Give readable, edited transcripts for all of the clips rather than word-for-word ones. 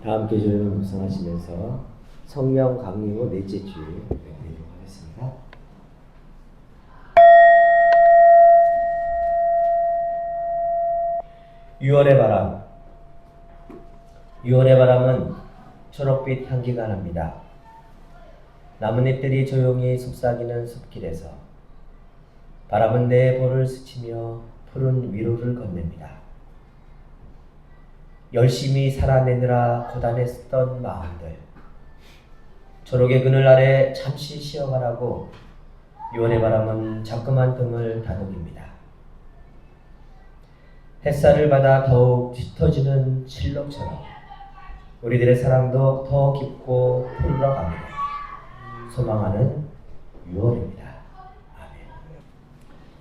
다 함께 주를 묵상하시면서 성령 강림 후 넷째 주일 배우도록 하겠습니다. 유월의 바람. 유월의 바람은 초록빛 향기가 납니다. 나뭇잎들이 조용히 속삭이는 숲길에서 바람은 내 볼을 스치며 푸른 위로를 건넵니다. 열심히 살아내느라 고단했던 마음들, 초록의 그늘 아래 잠시 쉬어가라고 유월의 바람은 자그만 등을 다독입니다. 햇살을 받아 더욱 짙어지는 실록처럼 우리들의 사랑도 더 깊고 풀러갑니다. 소망하는 유월입니다. 아멘.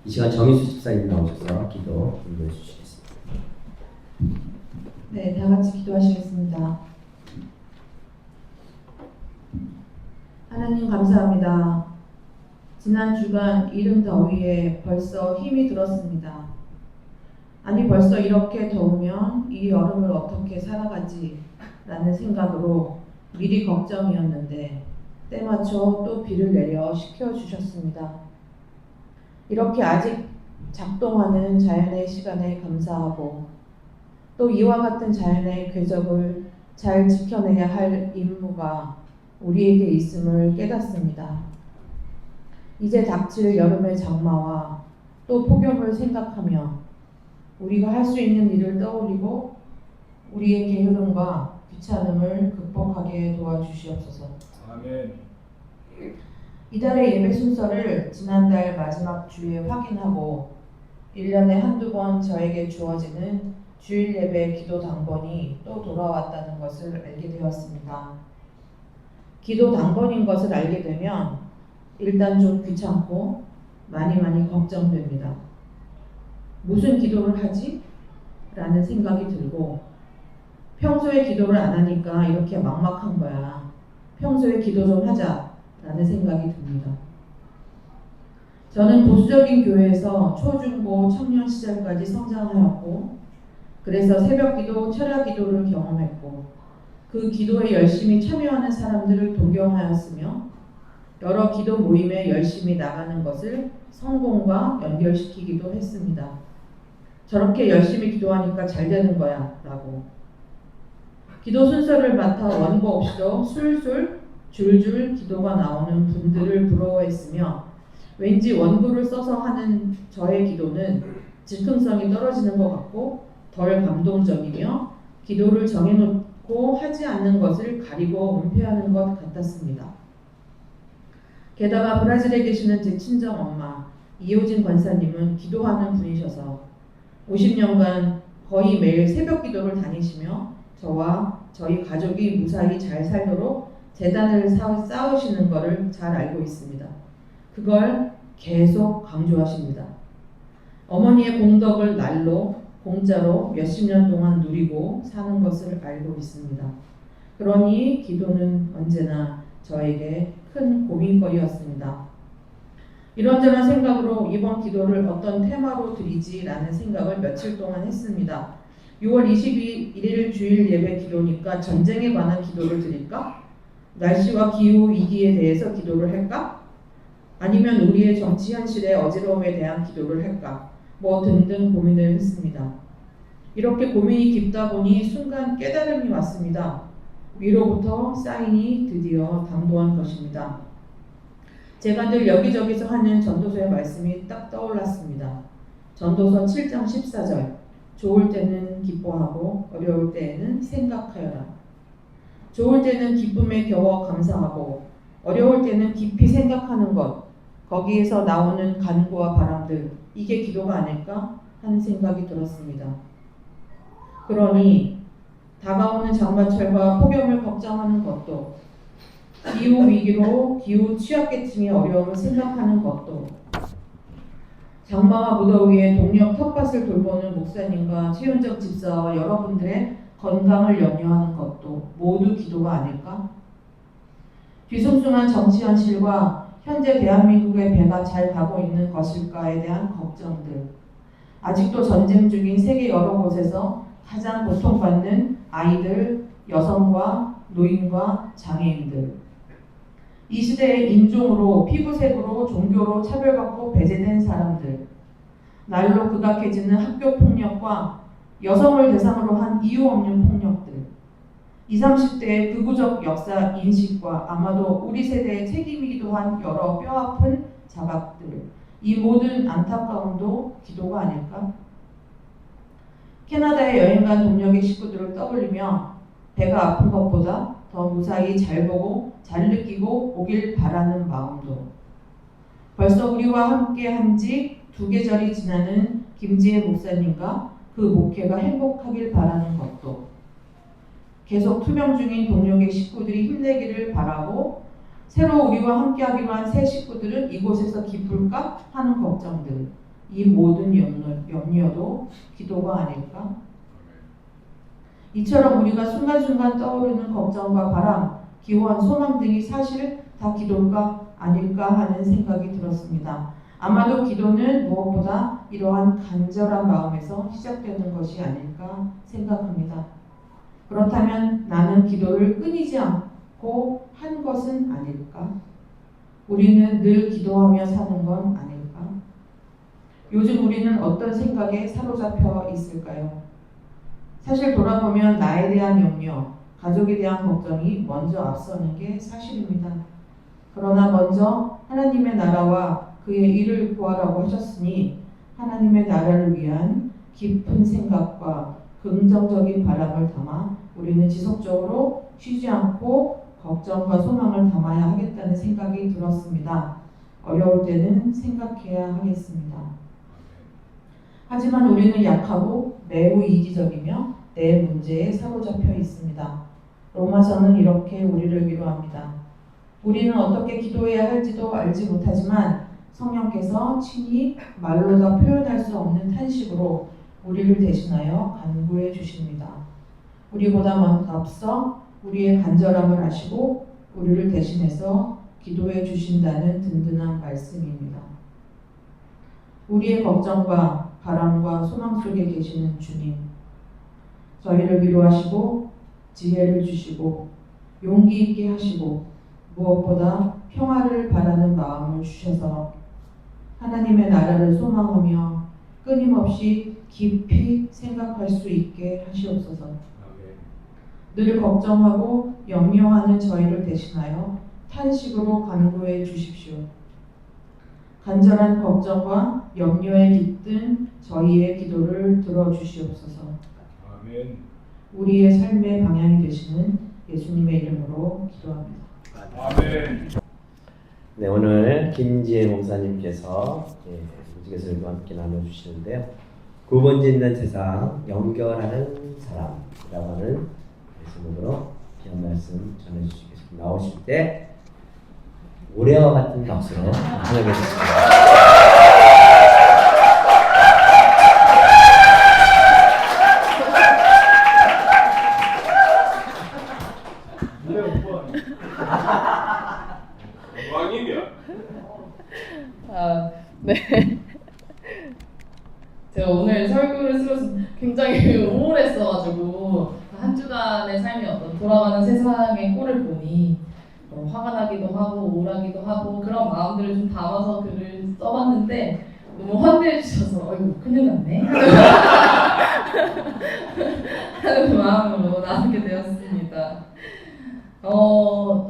이 시간 정희수 집사님 나오셔서 기도 인도해 주시겠습니다. 네, 다 같이 기도하시겠습니다. 하나님 감사합니다. 지난 주간 이른 더위에 벌써 힘이 들었습니다. 아니 벌써 이렇게 더우면 이 여름을 어떻게 살아가지? 라는 생각으로 미리 걱정이었는데 때맞춰 또 비를 내려 식혀주셨습니다. 이렇게 아직 작동하는 자연의 시간에 감사하고 또 이와 같은 자연의 궤적을 잘 지켜내야 할 임무가 우리에게 있음을 깨닫습니다. 이제 닥칠 여름의 장마와 또 폭염을 생각하며 우리가 할 수 있는 일을 떠올리고 우리의 게으름과 귀찮음을 극복하게 도와주시옵소서. 아멘. 이달의 예배 순서를 지난달 마지막 주에 확인하고 1년에 한두 번 저에게 주어지는 주일 예배 기도 당번이 또 돌아왔다는 것을 알게 되었습니다. 기도 당번인 것을 알게 되면 일단 좀 귀찮고 많이 걱정됩니다. 무슨 기도를 하지? 라는 생각이 들고 평소에 기도를 안 하니까 이렇게 막막한 거야. 평소에 기도 좀 하자 라는 생각이 듭니다. 저는 보수적인 교회에서 초중고 청년 시절까지 성장하였고 그래서 새벽기도, 철야기도를 경험했고 그 기도에 열심히 참여하는 사람들을 동경하였으며 여러 기도 모임에 열심히 나가는 것을 성공과 연결시키기도 했습니다. 저렇게 열심히 기도하니까 잘 되는 거야 라고. 기도 순서를 맡아 원고 없이도 술술 줄줄 기도가 나오는 분들을 부러워했으며 왠지 원고를 써서 하는 저의 기도는 즉흥성이 떨어지는 것 같고 덜 감동적이며 기도를 정해놓고 하지 않는 것을 가리고 은폐하는 것 같았습니다. 게다가 브라질에 계시는 제 친정 엄마 이효진 권사님은 기도하는 분이셔서 50년간 거의 매일 새벽 기도를 다니시며 저와 저희 가족이 무사히 잘 살도록 재단을 쌓으시는 것을 잘 알고 있습니다. 그걸 계속 강조하십니다. 어머니의 공덕을 날로 공짜로 몇십 년 동안 누리고 사는 것을 알고 있습니다. 그러니 기도는 언제나 저에게 큰 고민거리였습니다. 이런저런 생각으로 이번 기도를 어떤 테마로 드리지라는 생각을 며칠 동안 했습니다. 6월 21일 주일 예배 기도니까 전쟁에 관한 기도를 드릴까? 날씨와 기후 위기에 대해서 기도를 할까? 아니면 우리의 정치 현실의 어지러움에 대한 기도를 할까? 뭐 등등 고민을 했습니다. 이렇게 고민이 깊다 보니 순간 깨달음이 왔습니다. 위로부터 사인이 드디어 당도한 것입니다. 제가 늘 여기저기서 하는 전도서의 말씀이 딱 떠올랐습니다. 전도서 7장 14절 좋을 때는 기뻐하고 어려울 때에는 생각하여라. 좋을 때는 기쁨에 겨워 감사하고 어려울 때는 깊이 생각하는 것, 거기에서 나오는 간구와 바람들, 이게 기도가 아닐까 하는 생각이 들었습니다. 그러니 다가오는 장마철과 폭염을 걱정하는 것도 기후 위기로 기후 취약계층의 어려움을 생각하는 것도 장마와 무더위에 동력 텃밭을 돌보는 목사님과 최윤정 집사와 여러분들의 건강을 염려하는 것도 모두 기도가 아닐까? 뒤숭숭한 정치 현실과 현재 대한민국의 배가 잘 가고 있는 것일까에 대한 걱정들, 아직도 전쟁 중인 세계 여러 곳에서 가장 고통받는 아이들, 여성과 노인과 장애인들. 이 시대의 인종으로, 피부색으로, 종교로 차별받고 배제된 사람들. 날로 극악해지는 학교 폭력과 여성을 대상으로 한 이유 없는 폭력들. 20, 30대의 극우적 역사 인식과 아마도 우리 세대의 책임이기도 한 여러 뼈아픈 자각들. 이 모든 안타까움도 기도가 아닐까? 캐나다에 여행 간 동료의 식구들을 떠올리며 배가 아픈 것보다 더 무사히 잘 보고 잘 느끼고 오길 바라는 마음도. 벌써 우리와 함께 한 지 2계절이 지나는 김지혜 목사님과 그 목회가 행복하길 바라는 것도. 계속 투병 중인 동료의 식구들이 힘내기를 바라고 새로 우리와 함께하기로 한 새 식구들은 이곳에서 기쁠까 하는 걱정들. 이 모든 염려도 기도가 아닐까? 이처럼 우리가 순간순간 떠오르는 걱정과 바람, 기원, 소망 등이 사실 다 기도가 아닐까 하는 생각이 들었습니다. 아마도 기도는 무엇보다 이러한 간절한 마음에서 시작되는 것이 아닐까 생각합니다. 그렇다면 나는 기도를 끊이지 않고 한 것은 아닐까? 우리는 늘 기도하며 사는 건 아닐까? 요즘 우리는 어떤 생각에 사로잡혀 있을까요? 사실 돌아보면 나에 대한 염려, 가족에 대한 걱정이 먼저 앞서는 게 사실입니다. 그러나 먼저 하나님의 나라와 그의 일을 구하라고 하셨으니 하나님의 나라를 위한 깊은 생각과 긍정적인 바람을 담아 우리는 지속적으로 쉬지 않고 걱정과 소망을 담아야 하겠다는 생각이 들었습니다. 어려울 때는 생각해야 하겠습니다. 하지만 우리는 약하고 매우 이기적이며 내 문제에 사로잡혀 있습니다. 로마서는 이렇게 우리를 위로합니다. 우리는 어떻게 기도해야 할지도 알지 못하지만 성령께서 친히 말로 다 표현할 수 없는 탄식으로 우리를 대신하여 간구해 주십니다. 우리보다 앞서 우리의 간절함을 아시고 우리를 대신해서 기도해 주신다는 든든한 말씀입니다. 우리의 걱정과 바람과 소망 속에 계시는 주님, 저희를 위로하시고 지혜를 주시고 용기 있게 하시고 무엇보다 평화를 바라는 마음을 주셔서 하나님의 나라를 소망하며 끊임없이 깊이 생각할 수 있게 하시옵소서. 늘 걱정하고 염려하는 저희를 대신하여 탄식으로 간구해 주십시오. 간절한 걱정과 염려에 깃든 저희의 기도를 들어주시옵소서. 아멘. 우리의 삶의 방향이 되시는 예수님의 이름으로 기도합니다. 아멘. 네, 오늘 김지혜 목사님께서 무지개설교 함께 나눠주시는데요. 구번 짓는 세상 연결하는 사람이라고 하는 제목으로 귀한 말씀 전해주시겠습니다. 나오실 때 올해와 같은 박수로 환영해 주십니다. 왕입이야. 네. 제가 오늘 설교를 쓰면서 굉장히 우울했어가지고 한 주간의 삶이 어떤 돌아가는 세상의 꼴을 보니 화가 나기도 하고 우울하기도 하고 그런 마음들을 좀 담아서 글을 써봤는데 너무 환대해 주셔서 어이구 큰일 났네 하는 마음으로 나누게 되었습니다.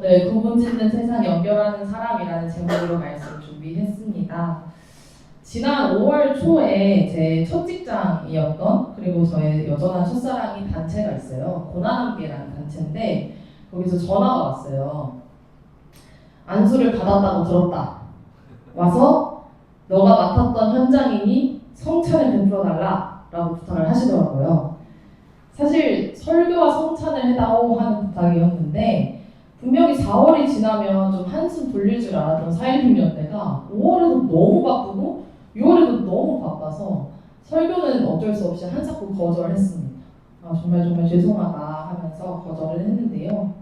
네, 구분 짓는 세상 연결하는 사람이라는 제목으로 말씀 준비했습니다. 지난 5월 초에 제 첫 직장이었던 그리고 저의 여전한 첫사랑이 단체가 있어요. 고난함께라는 단체인데 거기서 전화가 왔어요. 안수를 받았다고 들었다. 와서 너가 맡았던 현장이니 성찬을 베풀어달라 라고 부탁을 하시더라고요. 사실 설교와 성찬을 해다오 하는 부탁이었는데 분명히 4월이 지나면 좀 한숨 돌릴 줄 알았던 4.16년대가 5월에도 너무 바쁘고 6월에도 너무 바빠서 설교는 어쩔 수 없이 한사코 거절했습니다. 정말 죄송하다 하면서 거절을 했는데요.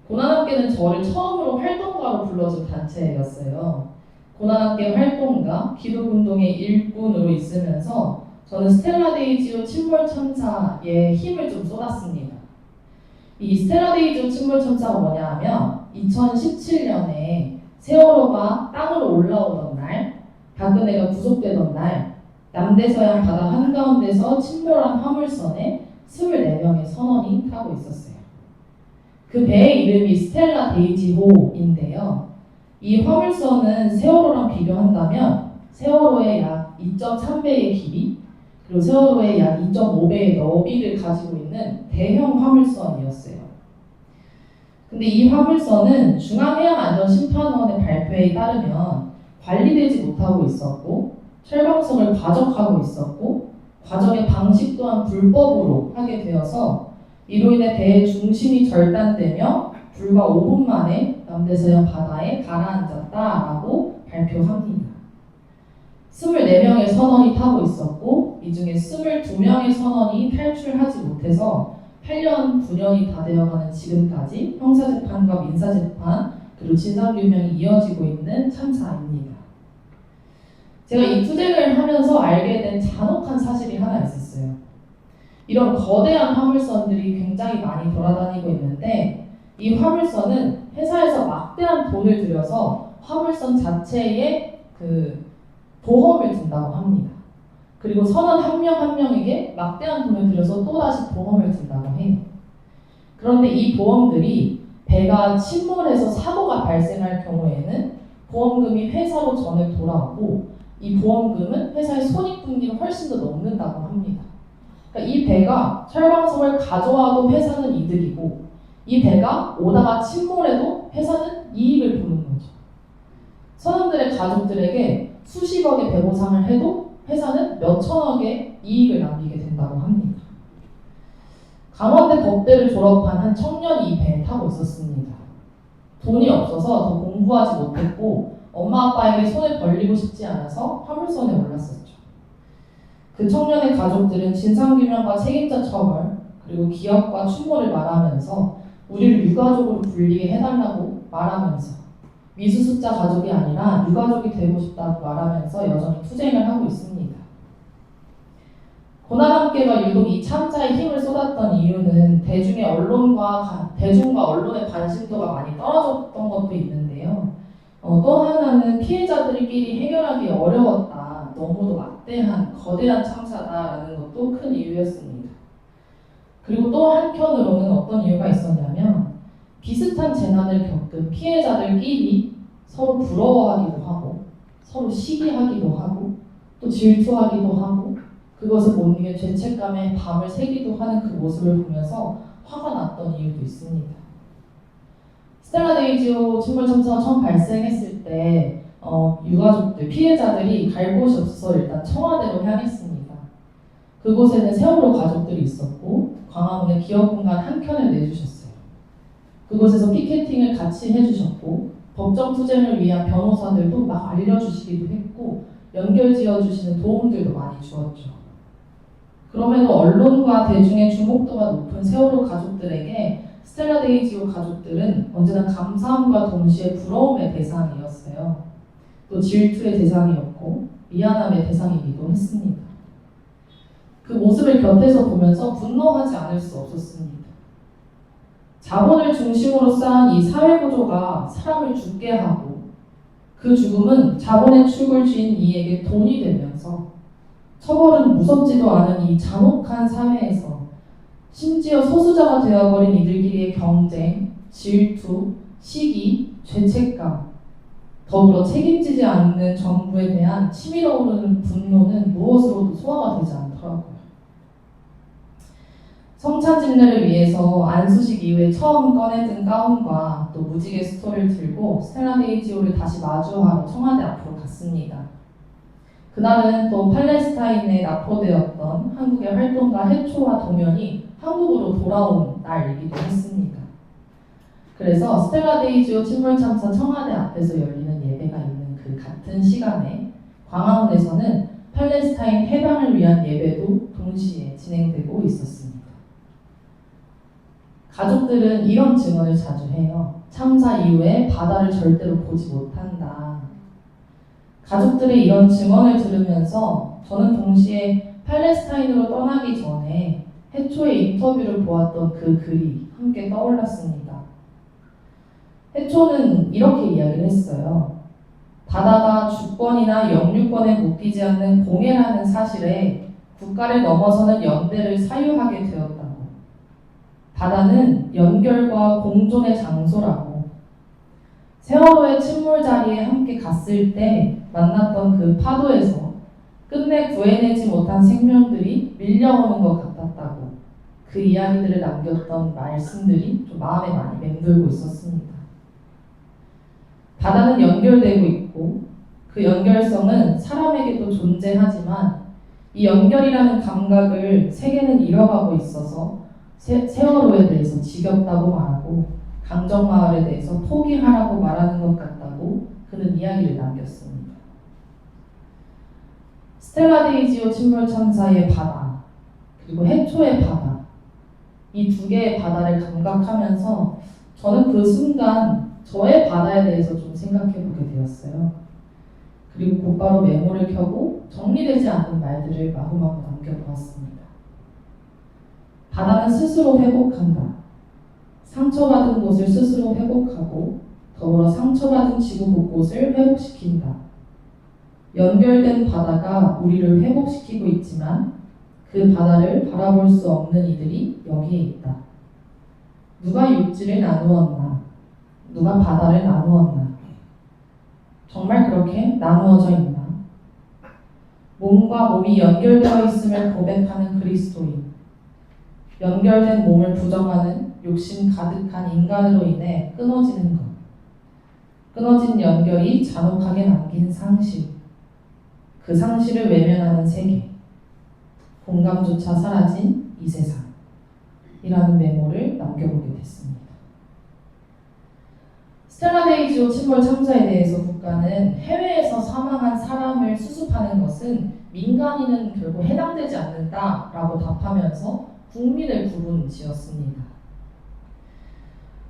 고난함께는 저를 처음으로 활동가로 불러준 단체였어요. 고난함께 활동가, 기독운동의 일꾼으로 있으면서 저는 스텔라데이지오 침몰 참사에 힘을 좀 쏟았습니다. 이 스텔라데이즈 침몰참사가 뭐냐 하면 2017년에 세월호가 땅으로 올라오던 날, 박근혜가 구속되던 날, 남대서양 바다 한가운데서 침몰한 화물선에 24명의 선원이 타고 있었어요. 그 배의 이름이 스텔라 데이지호인데요. 이 화물선은 세월호랑 비교한다면 세월호의 약 2.3배의 길이, 그리고 세월호의 약 2.5배의 너비를 가지고 있는 대형 화물선이었어요. 근데 이 화물선은 중앙해양안전심판원의 발표에 따르면 관리되지 못하고 있었고 철방석을 과적하고 있었고 과적의 방식 또한 불법으로 하게 되어서 이로 인해 배의 중심이 절단되며 불과 5분 만에 남대서양 바다에 가라앉았다라고 발표합니다. 24명의 선원이 타고 있었고 이 중에 22명의 선원이 탈출하지 못해서 8년, 9년이 다 되어가는 지금까지 형사재판과 민사재판 그리고 진상규명이 이어지고 있는 참사입니다. 제가 이 투쟁을 하면서 알게 된 잔혹한 사실이 하나 있었어요. 이런 거대한 화물선들이 굉장히 많이 돌아다니고 있는데 이 화물선은 회사에서 막대한 돈을 들여서 화물선 자체에 그 보험을 든다고 합니다. 그리고 선원 한 명 한 명에게 막대한 돈을 들여서 또다시 보험을 든다고 해요. 그런데 이 보험들이 배가 침몰해서 사고가 발생할 경우에는 보험금이 회사로 전액 돌아오고 이 보험금은 회사의 손익분기를 훨씬 더 넘는다고 합니다. 그러니까 이 배가 철방석을 가져와도 회사는 이득이고 이 배가 오다가 침몰해도 회사는 이익을 보는 거죠. 선원들의 가족들에게 수십억의 배보상을 해도 회사는 몇천억의 이익을 남기게 된다고 합니다. 강원대 법대를 졸업한 한 청년이 이 배에 타고 있었습니다. 돈이 없어서 더 공부하지 못했고 엄마 아빠에게 손을 벌리고 싶지 않아서 화물선에 올랐었죠. 그 청년의 가족들은 진상규명과 책임자 처벌 그리고 기업과 추모를 말하면서 우리를 유가족으로 불리게 해달라고 말하면서 미수습자 가족이 아니라 유가족이 되고 싶다고 말하면서 여전히 투쟁을 하고 있습니다. 고난함께가 유독 이 참사에 힘을 쏟았던 이유는 대중과 언론의 관심도가 많이 떨어졌던 것도 있는데요. 또 하나는 피해자들끼리 해결하기 어려웠다. 너무도 막대한 거대한 참사다라는 것도 큰 이유였습니다. 그리고 또 한편으로는 어떤 이유가 있었냐면 비슷한 재난을 겪은 피해자들끼리 서로 부러워하기도 하고 서로 시기하기도 하고 또 질투하기도 하고 그것을 못 이겨 죄책감에 밤을 새기도 하는 그 모습을 보면서 화가 났던 이유도 있습니다. 스텔라 데이지호 침몰 참사가 처음 발생했을 때 유가족들, 피해자들이 갈 곳이 없어서 일단 청와대로 향했습니다. 그곳에는 세월호 가족들이 있었고 광화문에 기업 공간 한 켠을 내주셨어요. 그곳에서 피켓팅을 같이 해주셨고 법정 투쟁을 위한 변호사들도 막 알려주시기도 했고 연결 지어주시는 도움들도 많이 주었죠. 그럼에도 언론과 대중의 주목도가 높은 세월호 가족들에게 스텔라 데이지호 가족들은 언제나 감사함과 동시에 부러움의 대상이었어요. 또 질투의 대상이었고 미안함의 대상이기도 했습니다. 그 모습을 곁에서 보면서 분노하지 않을 수 없었습니다. 자본을 중심으로 쌓은 이 사회구조가 사람을 죽게 하고 그 죽음은 자본의 축을 쥔 이에게 돈이 되면서 처벌은 무섭지도 않은 이 잔혹한 사회에서 심지어 소수자가 되어버린 이들끼리의 경쟁, 질투, 시기, 죄책감, 더불어 책임지지 않는 정부에 대한 치밀어 오르는 분노는 무엇으로도 소화가 되지 않더라고요. 성찬진례를 위해서 안수식 이후에 처음 꺼내든 가운과 또 무지개 스토를 들고 스텔라 데이지호를 다시 마주하러 청와대 앞으로 갔습니다. 그날은 또 팔레스타인에 납포되었던 한국의 활동가 해초와 동현이 한국으로 돌아온 날이기도 했습니다. 그래서 스텔라 데이지호 침몰 참사 청와대 앞에서 열리는 예배가 있는 그 같은 시간에 광화문에서는 팔레스타인 해방을 위한 예배도 동시에 진행되고 있었습니다. 가족들은 이런 증언을 자주 해요. 참사 이후에 바다를 절대로 보지 못한다. 가족들의 이런 증언을 들으면서 저는 동시에 팔레스타인으로 떠나기 전에 해초의 인터뷰를 보았던 그 글이 한 함께 떠올랐습니다. 해초는 이렇게 이야기를 했어요. 바다가 주권이나 영유권에 묶이지 않는 공해라는 사실에 국가를 넘어서는 연대를 사유하게 되었다고. 바다는 연결과 공존의 장소라고. 세월호의 침몰 자리에 함께 갔을 때 만났던 그 파도에서 끝내 구해내지 못한 생명들이 밀려오는 것 같았다고. 그 이야기들을 남겼던 말씀들이 좀 마음에 많이 맴돌고 있었습니다. 바다는 연결되고 있고 그 연결성은 사람에게도 존재하지만 이 연결이라는 감각을 세계는 잃어가고 있어서 세월호에 대해서 지겹다고 말하고 강정마을에 대해서 포기하라고 말하는 것 같다고 그는 이야기를 남겼습니다. 스텔라 데이지오 침몰 참사의 바다 그리고 해초의 바다 이 두 개의 바다를 감각하면서 저는 그 순간 저의 바다에 대해서 좀 생각해 보게 되었어요. 그리고 곧바로 메모를 켜고 정리되지 않은 말들을 마구마구 남겨보았습니다. 바다는 스스로 회복한다. 상처받은 곳을 스스로 회복하고 더불어 상처받은 지구 곳곳을 회복시킨다. 연결된 바다가 우리를 회복시키고 있지만 그 바다를 바라볼 수 없는 이들이 여기에 있다. 누가 육지를 나누었나? 누가 바다를 나누었나? 정말 그렇게 나누어져 있나? 몸과 몸이 연결되어 있음을 고백하는 그리스도인. 연결된 몸을 부정하는 욕심 가득한 인간으로 인해 끊어지는 것. 끊어진 연결이 잔혹하게 남긴 상실. 그 상실을 외면하는 세계. 공감조차 사라진 이 세상. 이라는 메모를 남겨보게 됐습니다. 스텔라 데이지오 침몰 참사에 대해서 국가는 해외에서 사망한 사람을 수습하는 것은 민간인은 결국 해당되지 않는다라고 답하면서 국민을 구분지었습니다.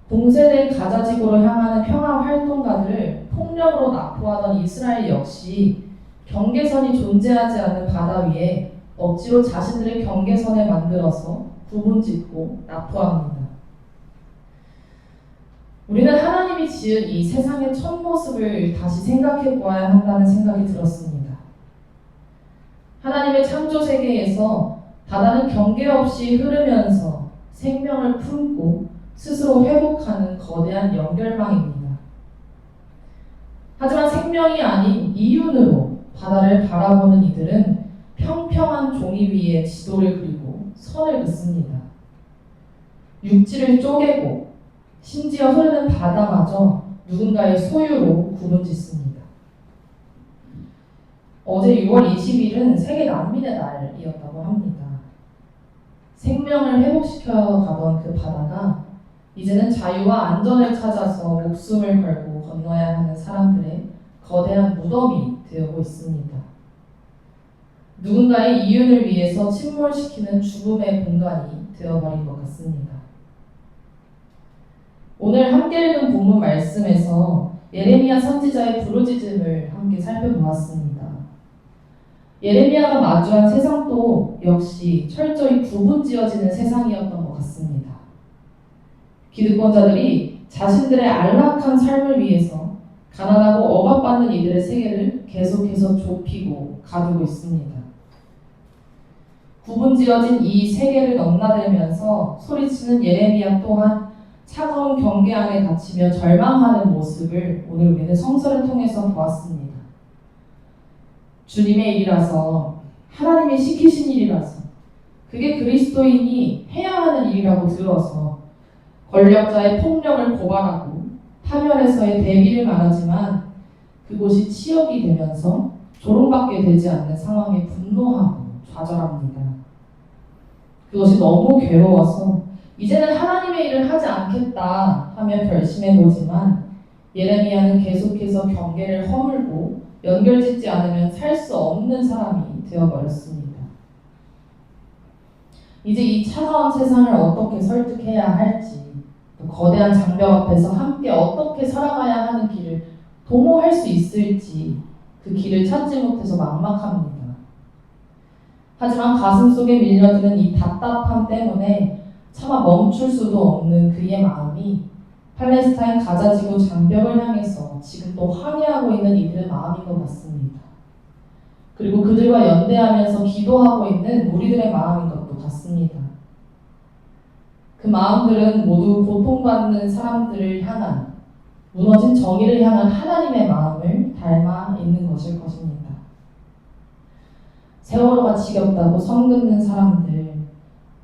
봉쇄된 가자지구로 향하는 평화활동가들을 폭력으로 납포하던 이스라엘 역시 경계선이 존재하지 않는 바다 위에 억지로 자신들의 경계선을 만들어서 구분짓고 납포합니다. 우리는 하나님이 지은 이 세상의 첫 모습을 다시 생각해 보아야 한다는 생각이 들었습니다. 하나님의 창조 세계에서 바다는 경계 없이 흐르면서 생명을 품고 스스로 회복하는 거대한 연결망입니다. 하지만 생명이 아닌 이윤으로 바다를 바라보는 이들은 평평한 종이 위에 지도를 그리고 선을 긋습니다. 육지를 쪼개고 심지어 흐르는 바다마저 누군가의 소유로 구분짓습니다. 어제 6월 20일은 세계 난민의 날이었다고 합니다. 생명을 회복시켜 가던 그 바다가 이제는 자유와 안전을 찾아서 목숨을 걸고 건너야 하는 사람들의 거대한 무덤이 되어고 있습니다. 누군가의 이윤을 위해서 침몰시키는 죽음의 공간이 되어버린 것 같습니다. 오늘 함께 읽은 본문 말씀에서 예레미야 선지자의 부르짖음을 함께 살펴보았습니다. 예레미야가 마주한 세상도 역시 철저히 구분지어지는 세상이었던 것 같습니다. 기득권자들이 자신들의 안락한 삶을 위해서 가난하고 억압받는 이들의 세계를 계속해서 좁히고 가두고 있습니다. 구분지어진 이 세계를 넘나들면서 소리치는 예레미야 또한 차가운 경계 안에 갇히며 절망하는 모습을 오늘 우리는 성서를 통해서 보았습니다. 주님의 일이라서, 하나님이 시키신 일이라서, 그게 그리스도인이 해야 하는 일이라고 들어서 권력자의 폭력을 고발하고 파멸에서의 대비를 말하지만 그곳이 치욕이 되면서 조롱받게 되지 않는 상황에 분노하고 좌절합니다. 그것이 너무 괴로워서 이제는 하나님의 일을 하지 않겠다 하며 결심해보지만 예레미야는 계속해서 경계를 허물고 연결짓지 않으면 살 수 없는 사람이 되어버렸습니다. 이제 이 차가운 세상을 어떻게 설득해야 할지, 또 거대한 장벽 앞에서 함께 어떻게 살아가야 하는 길을 도모할 수 있을지 그 길을 찾지 못해서 막막합니다. 하지만 가슴 속에 밀려드는 이 답답함 때문에 차마 멈출 수도 없는 그의 마음이 팔레스타인 가자지구 장벽을 향해서 지금 또 항해하고 있는 이들의 마음인 것 같습니다. 그리고 그들과 연대하면서 기도하고 있는 우리들의 마음인 것도 같습니다. 그 마음들은 모두 고통받는 사람들을 향한, 무너진 정의를 향한 하나님의 마음을 닮아 있는 것일 것입니다. 세월호가 지겹다고 선 긋는 사람들,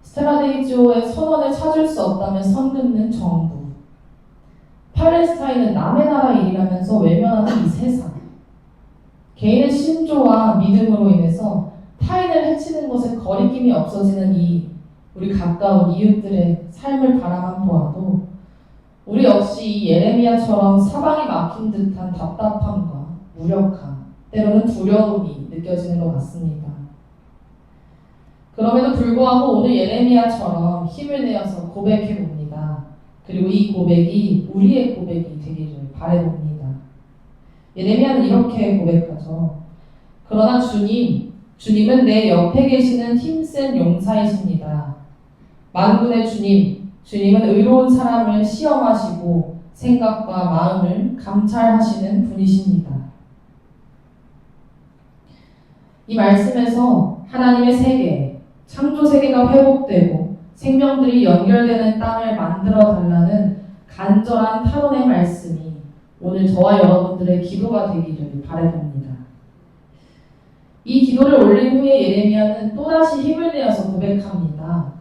스테라데이지오의 선언을 찾을 수 없다면 선 긋는 정부, 팔레스타인은 남의 나라 일이라면서 외면하는 이 세상, 개인의 신조와 믿음으로 인해서 타인을 해치는 것에 거리낌이 없어지는 이 우리 가까운 이웃들의 삶을 바라만 보아도 우리 역시 이 예레미야처럼 사방이 막힌 듯한 답답함과 무력함, 때로는 두려움이 느껴지는 것 같습니다. 그럼에도 불구하고 오늘 예레미야처럼 힘을 내어서 고백해 봅니다. 그리고 이 고백이 우리의 고백이 되기를 바라봅니다. 예레미야는 이렇게 고백하죠. 그러나 주님은 내 옆에 계시는 힘센 용사이십니다. 만군의 주님은 의로운 사람을 시험하시고 생각과 마음을 감찰하시는 분이십니다. 이 말씀에서 하나님의 세계, 창조 세계가 회복되고 생명들이 연결되는 땅을 만들어 달라는 간절한 탄원의 말씀이 오늘 저와 여러분들의 기도가 되기를 바라봅니다. 이 기도를 올린 후에 예레미야는 또다시 힘을 내어서 고백합니다.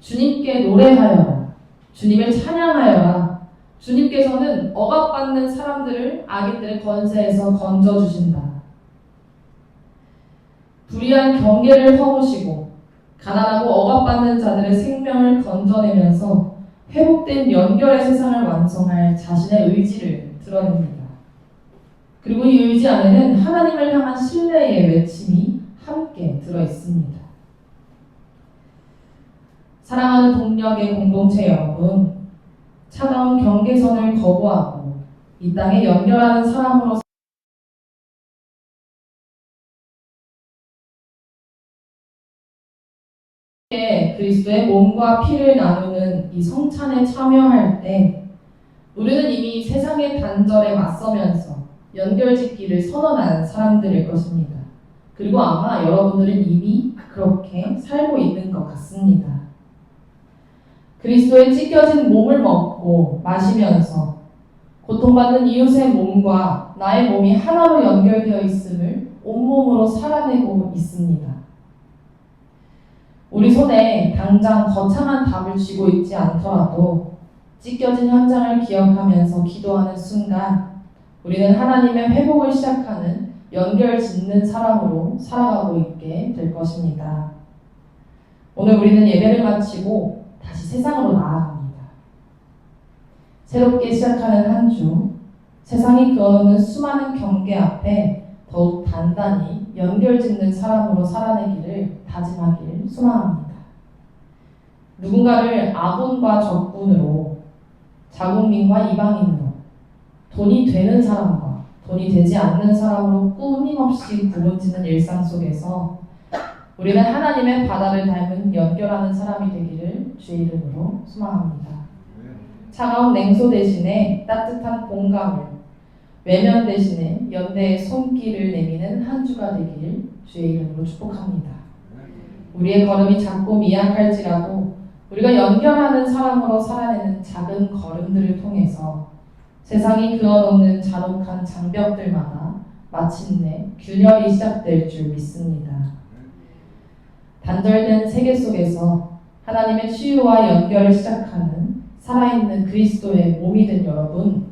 주님께 노래하여라. 주님을 찬양하여라. 주님께서는 억압받는 사람들을 악인들의 권세에서 건져주신다. 불의한 경계를 허무시고 가난하고 억압받는 자들의 생명을 건져내면서 회복된 연결의 세상을 완성할 자신의 의지를 드러냅니다. 그리고 이 의지 안에는 하나님을 향한 신뢰의 외침이 함께 들어있습니다. 사랑하는 동력의 공동체 여러분, 차가운 경계선을 거부하고 이 땅에 연결하는 사람으로서 그리스도의 몸과 피를 나누는 이 성찬에 참여할 때 우리는 이미 세상의 단절에 맞서면서 연결짓기를 선언한 사람들일 것입니다. 그리고 아마 여러분들은 이미 그렇게 살고 있는 것 같습니다. 그리스도의 찢겨진 몸을 먹고 마시면서 고통받는 이웃의 몸과 나의 몸이 하나로 연결되어 있음을 온몸으로 살아내고 있습니다. 우리 손에 당장 거창한 답을 쥐고 있지 않더라도 찢겨진 현장을 기억하면서 기도하는 순간 우리는 하나님의 회복을 시작하는 연결 짓는 사람으로 살아가고 있게 될 것입니다. 오늘 우리는 예배를 마치고 다시 세상으로 나아갑니다. 새롭게 시작하는 한 주, 세상이 그어놓는 수많은 경계 앞에 더욱 단단히 연결 짓는 사람으로 살아내기를 다짐하길 소망합니다. 누군가를 아군과 적군으로, 자국민과 이방인으로, 돈이 되는 사람과 돈이 되지 않는 사람으로 끊임없이 구분짓는 일상 속에서 우리는 하나님의 바다를 닮은 연결하는 사람이 되기를 주의 이름으로 소망합니다. 차가운 냉소 대신에 따뜻한 공감을, 외면 대신에 연대의 손길을 내미는 한 주가 되기를 주의 이름으로 축복합니다. 우리의 걸음이 작고 미약할지라도 우리가 연결하는 사람으로 살아내는 작은 걸음들을 통해서 세상이 그어놓는 잔혹한 장벽들마다 마침내 균열이 시작될 줄 믿습니다. 단절된 세계 속에서 하나님의 치유와 연결을 시작하는 살아있는 그리스도의 몸이 된 여러분,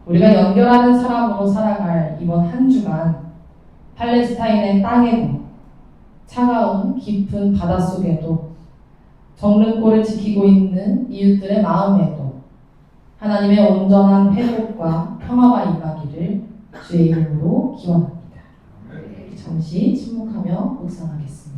우리가 연결하는 사람으로 살아갈 이번 한 주간 팔레스타인의 땅에도 차가운 깊은 바닷속에도 정릉골을 지키고 있는 이웃들의 마음에도 하나님의 온전한 회복과 평화가 임하기를 주의 이름으로 기원합니다. 잠시 침묵하며 묵상하겠습니다.